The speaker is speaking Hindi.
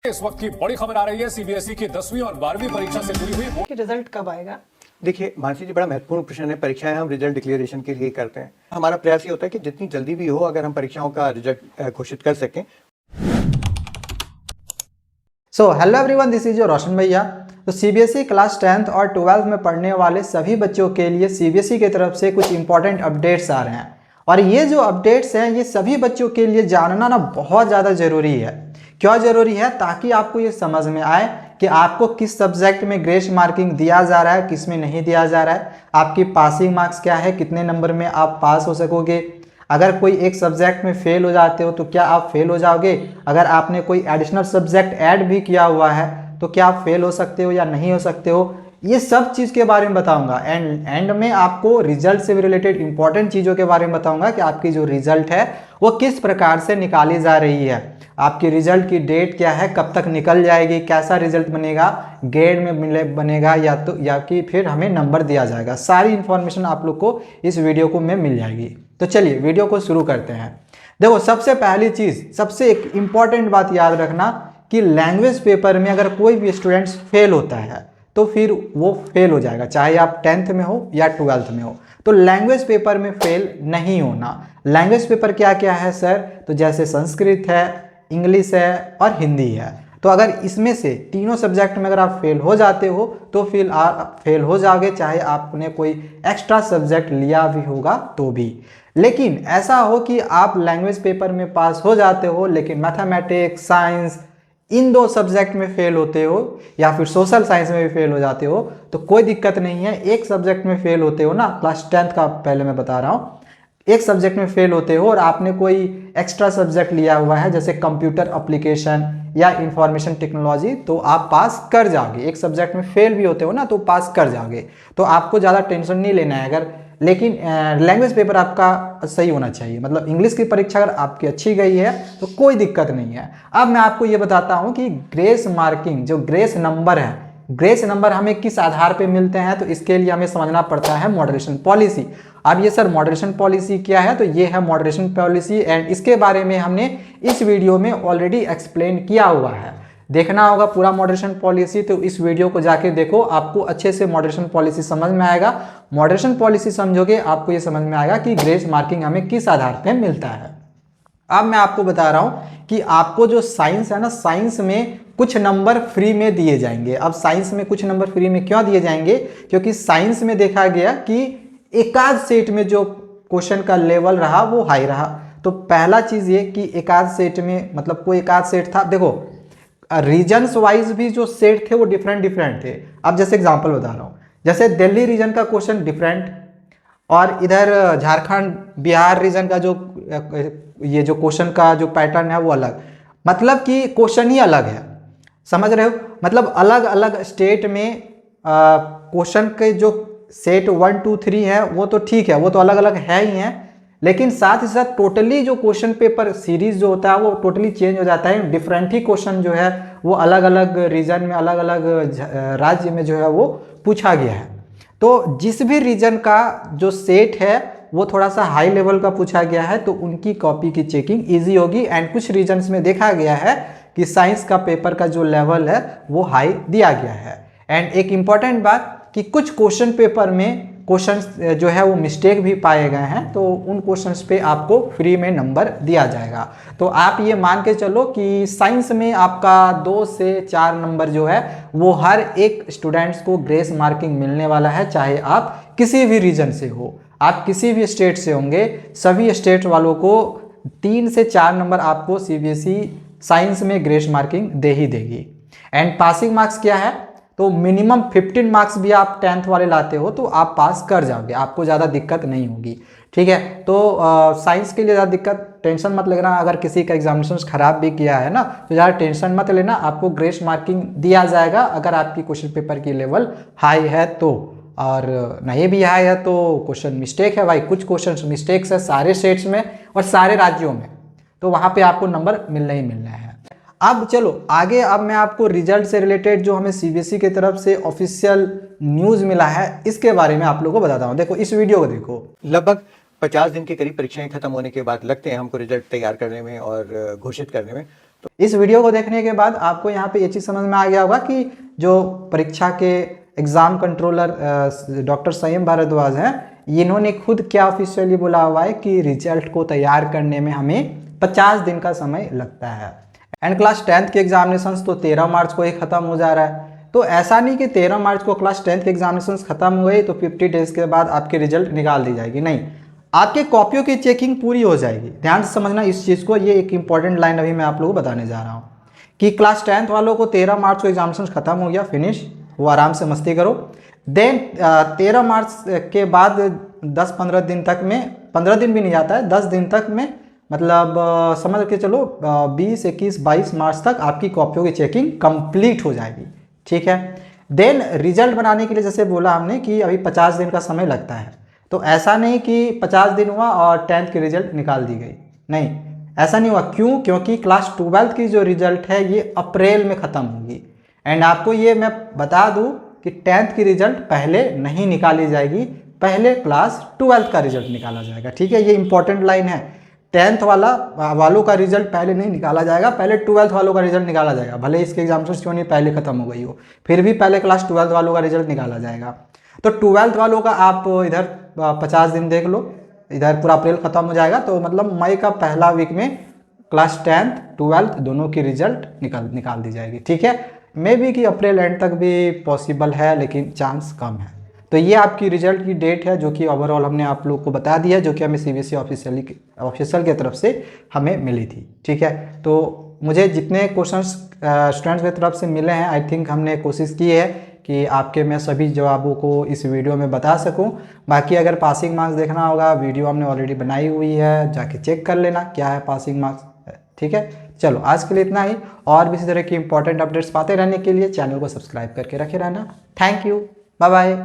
इस वक्त की बड़ी खबर आ रही है सीबीएसई की 10वीं और 12वीं परीक्षा से जुड़ी हुई कि रिजल्ट कब आएगा। देखिए मानसी जी, बड़ा महत्वपूर्ण प्रश्न है। परीक्षाएं हम रिजल्ट डिक्लेरेशन के लिए करते हैं। हमारा प्रयास ये होता है कि जितनी जल्दी भी हो, अगर हम परीक्षाओं का रिजल्ट घोषित कर सकें। So hello everyone, this is your Roshan bhaiya. तो सीबीएसई क्लास 10th और 12th में पढ़ने वाले सभी बच्चों के लिए सीबीएसई की तरफ से कुछ इंपॉर्टेंट अपडेट्स आ रहे हैं, और ये जो अपडेट्स हैं ये सभी बच्चों के लिए जानना ना बहुत ज़्यादा ज़रूरी है। क्यों ज़रूरी है? ताकि आपको ये समझ में आए कि आपको किस सब्जेक्ट में ग्रेस मार्किंग दिया जा रहा है, किस में नहीं दिया जा रहा है, आपकी पासिंग मार्क्स क्या है, कितने नंबर में आप पास हो सकोगे। अगर कोई एक सब्जेक्ट में फेल हो जाते हो तो क्या आप फेल हो जाओगे? अगर आपने कोई एडिशनल सब्जेक्ट ऐड भी किया हुआ है तो क्या आप फेल हो सकते हो या नहीं हो सकते हो। ये सब चीज़ के बारे में बताऊंगा। एंड में आपको रिजल्ट से भी रिलेटेड इंपॉर्टेंट चीज़ों के बारे में बताऊंगा कि आपकी जो रिजल्ट है वो किस प्रकार से निकाली जा रही है, आपकी रिजल्ट की डेट क्या है, कब तक निकल जाएगी, कैसा रिजल्ट बनेगा, ग्रेड में बनेगा या कि फिर हमें नंबर दिया जाएगा। सारी इन्फॉर्मेशन आप लोग को इस वीडियो को में मिल जाएगी। तो चलिए वीडियो को शुरू करते हैं। देखो, सबसे पहली चीज़, सबसे एक इम्पॉर्टेंट बात याद रखना कि लैंग्वेज पेपर में अगर कोई भी स्टूडेंट्स फेल होता है तो फिर वो फेल हो जाएगा, चाहे आप 10th में हो या 12th में हो। तो लैंग्वेज पेपर में फेल नहीं होना। लैंग्वेज पेपर क्या क्या है सर? तो जैसे संस्कृत है, इंग्लिश है और हिंदी है। तो अगर इसमें से तीनों सब्जेक्ट में अगर आप फेल हो जाते हो तो फिर आप फेल हो जाओगे, चाहे आपने कोई एक्स्ट्रा सब्जेक्ट लिया भी होगा तो भी। लेकिन ऐसा हो कि आप लैंग्वेज पेपर में पास हो जाते हो लेकिन मैथमेटिक्स, साइंस, इन दो सब्जेक्ट में फेल होते हो या फिर सोशल साइंस में भी फेल हो जाते हो तो कोई दिक्कत नहीं है। एक सब्जेक्ट में फेल होते हो ना, क्लास 10th का पहले मैं बता रहा हूँ, एक सब्जेक्ट में फेल होते हो और आपने कोई एक्स्ट्रा सब्जेक्ट लिया हुआ है जैसे कंप्यूटर एप्लीकेशन या इंफॉर्मेशन टेक्नोलॉजी, तो आप पास कर जाओगे। एक सब्जेक्ट में फेल भी होते हो ना तो पास कर जाओगे, तो आपको ज़्यादा टेंशन नहीं लेना है। अगर लेकिन लैंग्वेज पेपर आपका सही होना चाहिए, मतलब इंग्लिश की परीक्षा अगर आपकी अच्छी गई है तो कोई दिक्कत नहीं है। अब मैं आपको ये बताता हूँ कि ग्रेस मार्किंग, जो ग्रेस नंबर है, ग्रेस नंबर हमें किस आधार पे मिलते हैं, तो इसके लिए हमें समझना पड़ता है मॉडरेशन पॉलिसी। अब ये सर मॉडरेशन पॉलिसी क्या है? तो ये है मॉडरेशन पॉलिसी, एंड इसके बारे में हमने इस वीडियो में ऑलरेडी एक्सप्लेन किया हुआ है। देखना होगा पूरा मॉडरेशन पॉलिसी, तो इस वीडियो को जाके देखो, आपको अच्छे से मॉडरेशन पॉलिसी समझ में आएगा। मॉडरेशन पॉलिसी समझोगे, आपको ये समझ में आएगा कि ग्रेस मार्किंग हमें किस आधार पर मिलता है। अब मैं आपको बता रहा हूँ कि आपको जो साइंस है ना, साइंस में कुछ नंबर फ्री में दिए जाएंगे। अब साइंस में कुछ नंबर फ्री में क्यों दिए जाएंगे? क्योंकि साइंस में देखा गया कि एकाध सेट में जो क्वेश्चन का लेवल रहा वो हाई रहा। तो पहला चीज़ ये कि एकाध सेट में, मतलब कोई एकाध सेट था, देखो रीजन्स वाइज भी जो सेट थे वो डिफरेंट डिफरेंट थे। अब जैसे एग्जांपल बता रहा हूँ, जैसे दिल्ली रीजन का क्वेश्चन डिफरेंट और इधर झारखंड बिहार रीजन का जो ये जो क्वेश्चन का जो पैटर्न है वो अलग, मतलब कि क्वेश्चन ही अलग है। समझ रहे हो? मतलब अलग अलग स्टेट में क्वेश्चन के जो सेट 1 2 3 है वो तो ठीक है, वो तो अलग अलग है ही है, लेकिन साथ ही साथ टोटली जो क्वेश्चन पेपर सीरीज जो होता है वो टोटली चेंज हो जाता है। डिफरेंट ही क्वेश्चन जो है वो अलग अलग रीजन में, अलग अलग राज्य में जो है वो पूछा गया है। तो जिस भी रीजन का जो सेट है वो थोड़ा सा हाई लेवल का पूछा गया है तो उनकी कॉपी की चेकिंग इजी होगी। एंड कुछ रीजन्स में देखा गया है कि साइंस का पेपर का जो लेवल है वो हाई दिया गया है। एंड एक इम्पॉर्टेंट बात कि कुछ क्वेश्चन पेपर में क्वेश्चंस जो है वो मिस्टेक भी पाए गए हैं, तो उन क्वेश्चंस पे आपको फ्री में नंबर दिया जाएगा। तो आप ये मान के चलो कि साइंस में आपका 2 से 4 नंबर जो है वो हर एक स्टूडेंट्स को ग्रेस मार्किंग मिलने वाला है, चाहे आप किसी भी रीजन से हो, आप किसी भी स्टेट से होंगे, सभी स्टेट वालों को 3 से 4 नंबर आपको सीबीएसई साइंस में ग्रेस मार्किंग दे ही देगी। एंड पासिंग मार्क्स क्या है? तो मिनिमम 15 मार्क्स भी आप 10th वाले लाते हो तो आप पास कर जाओगे, आपको ज़्यादा दिक्कत नहीं होगी। ठीक है, तो साइंस के लिए ज़्यादा दिक्कत टेंशन मत लेना। अगर किसी का एग्जामिनेशन खराब भी किया है ना तो ज़्यादा टेंशन मत लेना, आपको ग्रेस मार्किंग दिया जाएगा अगर आपकी क्वेश्चन पेपर की लेवल हाई है तो। और नहीं भी हाई है तो क्वेश्चन मिस्टेक है भाई, कुछ क्वेश्चन मिस्टेक्स है सारे स्टेट्स में और सारे राज्यों में, तो वहाँ पे आपको नंबर मिलना ही मिलना है। अब चलो आगे, अब मैं आपको रिजल्ट से रिलेटेड जो हमें सीबीएसई की तरफ से ऑफिशियल न्यूज़ मिला है इसके बारे में आप लोगों को बताता हूँ। देखो इस वीडियो को देखो। लगभग 50 दिन के करीब परीक्षाएं खत्म होने के बाद लगते हैं हमको रिजल्ट तैयार करने में और घोषित करने में। इस वीडियो को देखने के बाद आपको यहाँ पे ये चीज़ समझ में आ गया होगा कि जो परीक्षा के एग्ज़ाम कंट्रोलर डॉक्टर संयम भारद्वाज हैं, इन्होंने खुद क्या ऑफिशियली बोला हुआ है कि रिजल्ट को तैयार करने में हमें 50 दिन का समय लगता है। एंड क्लास 10th के एग्जामिनेशंस तो 13 मार्च को ही ख़त्म हो जा रहा है। तो ऐसा नहीं कि 13 मार्च को क्लास 10th के एग्जामिनेशंस खत्म हुए तो 50 डेज के बाद आपके रिजल्ट निकाल दी जाएगी, नहीं, आपके कॉपियों की चेकिंग पूरी हो जाएगी। ध्यान से समझना इस चीज़ को, ये एक इंपॉर्टेंट लाइन अभी मैं आप लोगों को बताने जा रहा हूँ कि क्लास 10th वालों को 13 मार्च को एग्जामिनेशंस खत्म हो गया, फिनिश, वो आराम से मस्ती करो। देन 13 मार्च के बाद 10-15 दिन तक में, 15 दिन भी नहीं जाता है, 10 दिन तक में, मतलब समझ के चलो 20, 21, 22 मार्च तक आपकी कॉपियों की चेकिंग कंप्लीट हो जाएगी, ठीक है। देन रिजल्ट बनाने के लिए जैसे बोला हमने कि अभी 50 दिन का समय लगता है, तो ऐसा नहीं कि 50 दिन हुआ और 10th की रिजल्ट निकाल दी गई, नहीं, ऐसा नहीं हुआ। क्यों? क्योंकि क्लास 12th की जो रिजल्ट है ये अप्रैल में ख़त्म होगी। एंड आपको ये मैं बता दूं कि 10th की रिजल्ट पहले नहीं निकाली जाएगी, पहले क्लास 12th का रिजल्ट निकाला जाएगा, ठीक है। ये इंपॉर्टेंट लाइन है, 10th वालों का रिजल्ट पहले नहीं निकाला जाएगा, पहले 12th वालों का रिजल्ट निकाला जाएगा। भले इसके एग्जामिनेशन क्यों नहीं पहले खत्म हो गई हो, फिर भी पहले क्लास 12th वालों का रिजल्ट निकाला जाएगा। तो 12th वालों का आप इधर 50 दिन देख लो, इधर पूरा अप्रैल खत्म हो जाएगा, तो मतलब मई का पहला वीक में क्लास 10th 12th दोनों की रिजल्ट निकाल दी जाएगी, ठीक है। मे बी कि अप्रैल एंड तक भी पॉसिबल है, लेकिन चांस कम है। तो ये आपकी रिजल्ट की डेट है जो कि ओवरऑल हमने आप लोग को बता दिया, जो कि हमें CBSE ऑफिशियल की तरफ से हमें मिली थी, ठीक है। तो मुझे जितने क्वेश्चंस स्टूडेंट्स की तरफ से मिले हैं, आई थिंक हमने कोशिश की है कि आपके मैं सभी जवाबों को इस वीडियो में बता सकूं। बाकी अगर पासिंग मार्क्स देखना होगा, वीडियो हमने ऑलरेडी बनाई हुई है, जाके चेक कर लेना क्या है पासिंग मार्क्स, ठीक है। चलो आज के लिए इतना ही, और भी इसी तरह की इंपॉर्टेंट अपडेट्स पाते रहने के लिए चैनल को सब्सक्राइब करके रखे रहना। Thank you, bye bye.